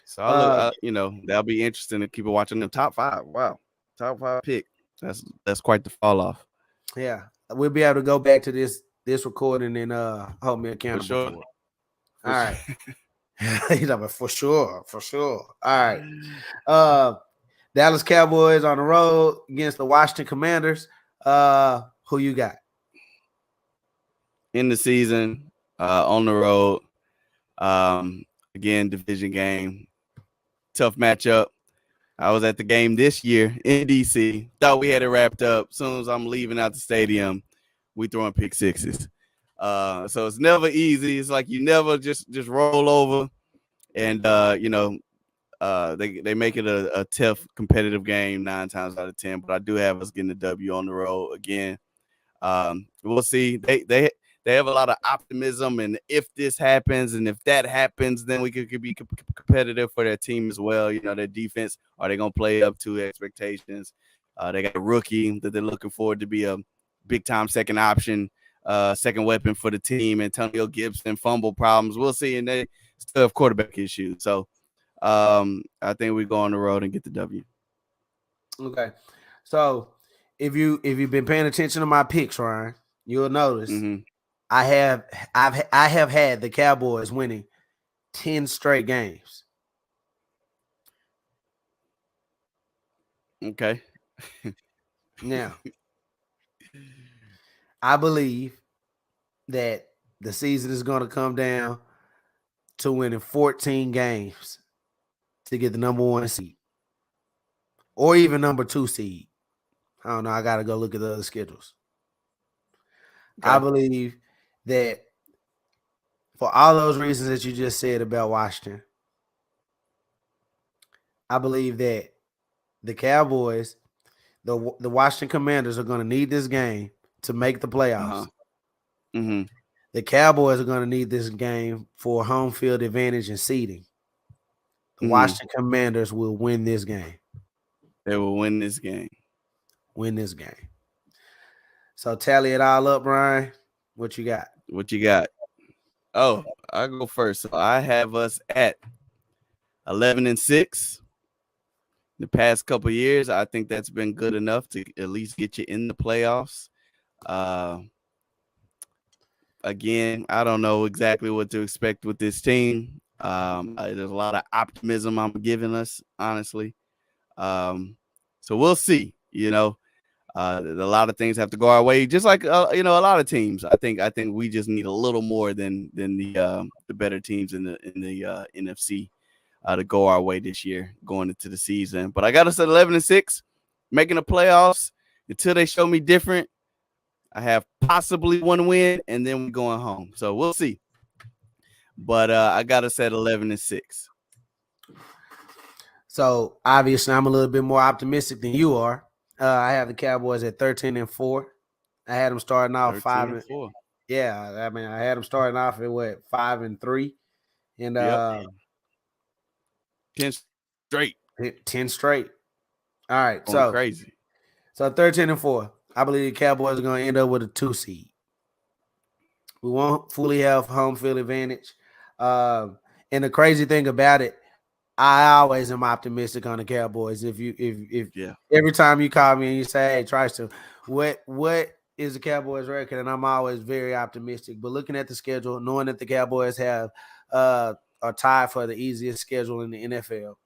So I look, uh, that'll be interesting to keep it watching the top five. Wow, top five pick. That's quite the fall off yeah, we'll be able to go back to this recording and hold me for accountable sure. for it. For All sure. right, you know, but for sure, for sure. All right, uh, Dallas Cowboys on the road against the Washington Commanders. Who you got? In the season, on the road. Again, division game, tough matchup. I was at the game this year in DC. Thought we had it wrapped up. As soon as I'm leaving out the stadium, we throwing pick sixes. So it's never easy. It's like you never just roll over, and they make it a tough competitive game 9 times out of 10. But I do have us getting the W on the road again. We'll see. They have a lot of optimism, and if this happens, and if that happens, then we could be competitive for their team as well. You know, their defense, are they gonna play up to expectations? They got a rookie that they're looking forward to be a big time second option, second weapon for the team. Antonio Gibson, fumble problems. We'll see, and they still have quarterback issues. So I think we go on the road and get the W. Okay, so if you've been paying attention to my picks, Ryan, you'll notice Mm-hmm. I have had the Cowboys winning 10 straight games. Okay. Now, I believe that the season is going to come down to winning 14 games to get the number one seed or even number 2 seed. I don't know. I got to go look at the other schedules. I Okay. believe that for all those reasons that you just said about Washington, I believe that the Cowboys, the Washington Commanders are going to need this game to make the Uh-huh. playoffs. Mm-hmm. The Cowboys are going to need this game for home field advantage and seeding. The Mm-hmm. Washington Commanders will win this game. They will win this game. Win this game. So tally it all up, Brian. What you got? What you got? Oh, I go first. So I have us at 11-6. The past couple years, I think that's been good enough to at least get you in the playoffs. Uh, Again, I don't know exactly what to expect with this team. There's a lot of optimism I'm giving us, honestly. So we'll see. A lot of things have to go our way, just like a lot of teams. I think we just need a little more than the better teams in the NFC. to go our way this year going into the season. But I got us at 11-6, making the playoffs until they show me different. I have possibly one win, and then we're going home. So we'll see. But I got us at 11-6. So obviously, I'm a little bit more optimistic than you are. I have the Cowboys at 13-4. I had them starting off 13-4. yeah. I mean, I had them starting off at what 5-3, and Yep. 10 straight. 10 straight. All right, Going crazy. so 13-4. I believe the Cowboys are going to end up with a 2 seed. We won't fully have home field advantage. And the crazy thing about it, I always am optimistic on the Cowboys. If Yeah. every time you call me and you say, "Hey, Tristan, what is the Cowboys record?" and I'm always very optimistic. But looking at the schedule, knowing that the Cowboys have are tied for the easiest schedule in the NFL,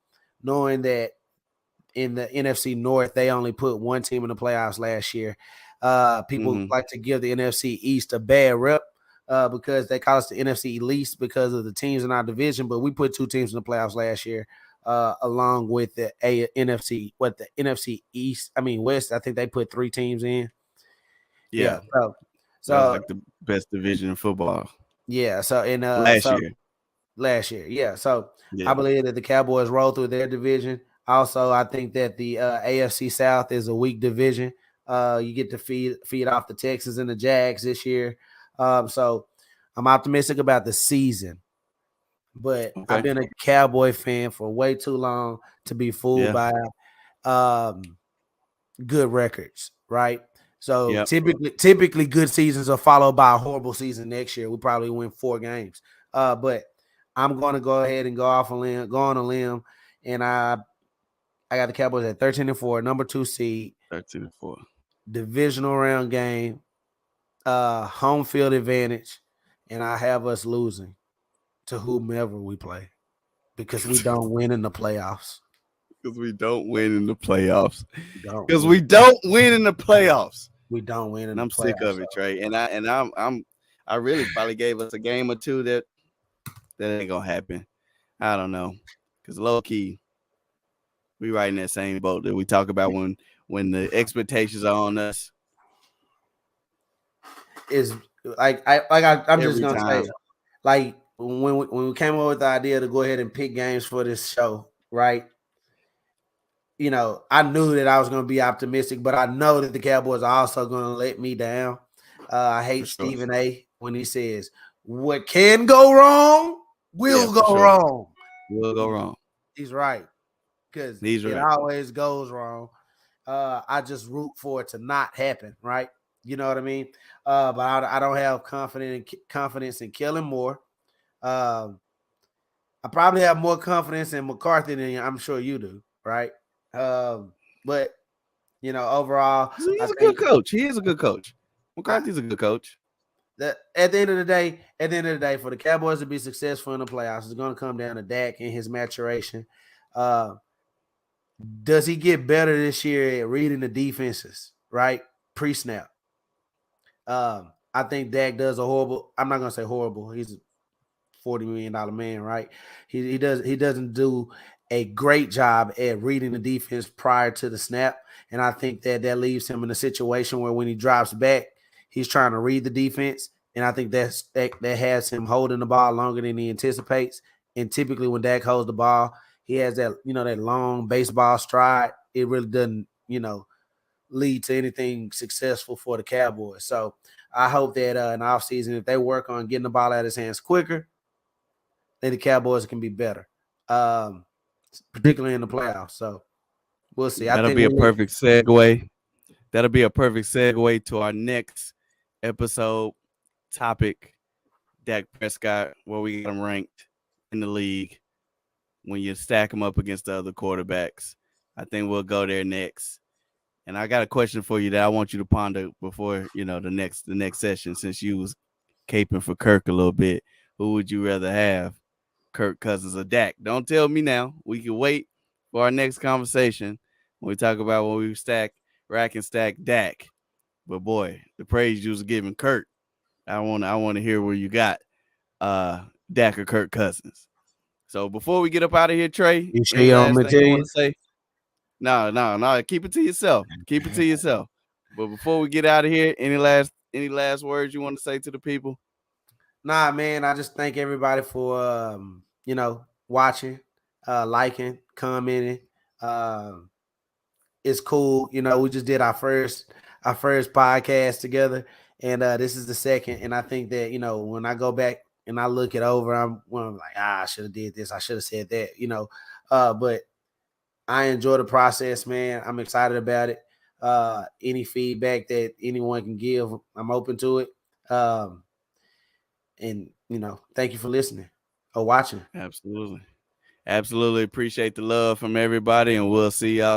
knowing that in the NFC North they only put one team in the playoffs last year. People like to give the NFC East a bad rep because they call us the NFC least because of the teams in our division, but we put two teams in the playoffs last year, along with the NFC, the NFC East. I mean West. I think they put three teams in. Yeah. So that's like the best division in football. Yeah. So last year, yeah. So I believe that the Cowboys roll through their division. Also, I think that the AFC South is a weak division. You get to feed off the Texans and the Jags this year. So I'm optimistic about the season. But I've been a Cowboy fan for way too long to be fooled by good records, right? So typically good seasons are followed by a horrible season next year. We probably win 4 games. But I'm going to go ahead and go on a limb, and I got the Cowboys at 13-4, number 2 seed, 13-4, divisional round game, home field advantage, and I have us losing to whomever we play because we don't win in the playoffs. Because we don't win in the playoffs. Because we don't win in the playoffs. We don't win in the playoffs. I'm sick of it, Trey. And I really probably gave us a game or two that ain't gonna happen. I don't know. Because low key, we right in that same boat that we talk about when the expectations are on us. Is I'm just gonna say, like when we came up with the idea to go ahead and pick games for this show, right? You know, I knew that I was going to be optimistic, but I know that the Cowboys are also going to let me down. I hate Stephen A. when he says, "What can go wrong will go wrong." Will go wrong. He's right, because it always goes wrong. I just root for it to not happen, right? You know what I mean? But I don't have confidence in Kellen Moore. I probably have more confidence in McCarthy than I'm sure you do, right? But you know, overall, he's a good coach. He is a good coach. McCarthy's a good coach. At the end of the day, for the Cowboys to be successful in the playoffs, it's going to come down to Dak and his maturation. Does he get better this year at reading the defenses, right? Pre-snap. I think Dak does a horrible. I'm not going to say horrible. He's a $40 million man, right? He doesn't do a great job at reading the defense prior to the snap, and I think that leaves him in a situation where when he drops back, he's trying to read the defense, and I think that has him holding the ball longer than he anticipates. And typically, when Dak holds the ball, he has that that long baseball stride. It really doesn't lead to anything successful for the Cowboys. So I hope that in the offseason, if they work on getting the ball out of his hands quicker, then the Cowboys can be better, particularly in the playoffs. So we'll see. That'll be a perfect segue. That'll be a perfect segue to our next episode topic, Dak Prescott, where we got him ranked in the league when you stack him up against the other quarterbacks. I think we'll go there next. And I got a question for you that I want you to ponder before, the next session, since you was caping for Kirk a little bit. Who would you rather have, Kirk Cousins or Dak? Don't tell me now. We can wait for our next conversation when we talk about when we rack and stack Dak. But boy, the praise you was giving Kirk, I want to hear where you got Dak or Kirk Cousins. So before we get up out of here, Trey, You sure any you don't last thing you want material? to say? No, no, no. Keep it to yourself. Keep it to yourself. But before we get out of here, any last words you want to say to the people? Nah, man, I just thank everybody for watching, liking, commenting. Um, it's cool. We just did our first podcast together, and this is the second. And I think that when I go back and I look it over, I'm like, I should have did this, I should have said that. But I enjoy the process, man. I'm excited about it. Any feedback that anyone can give, I'm open to it. Um, and thank you for listening or watching. Absolutely. Absolutely appreciate the love from everybody, and we'll see y'all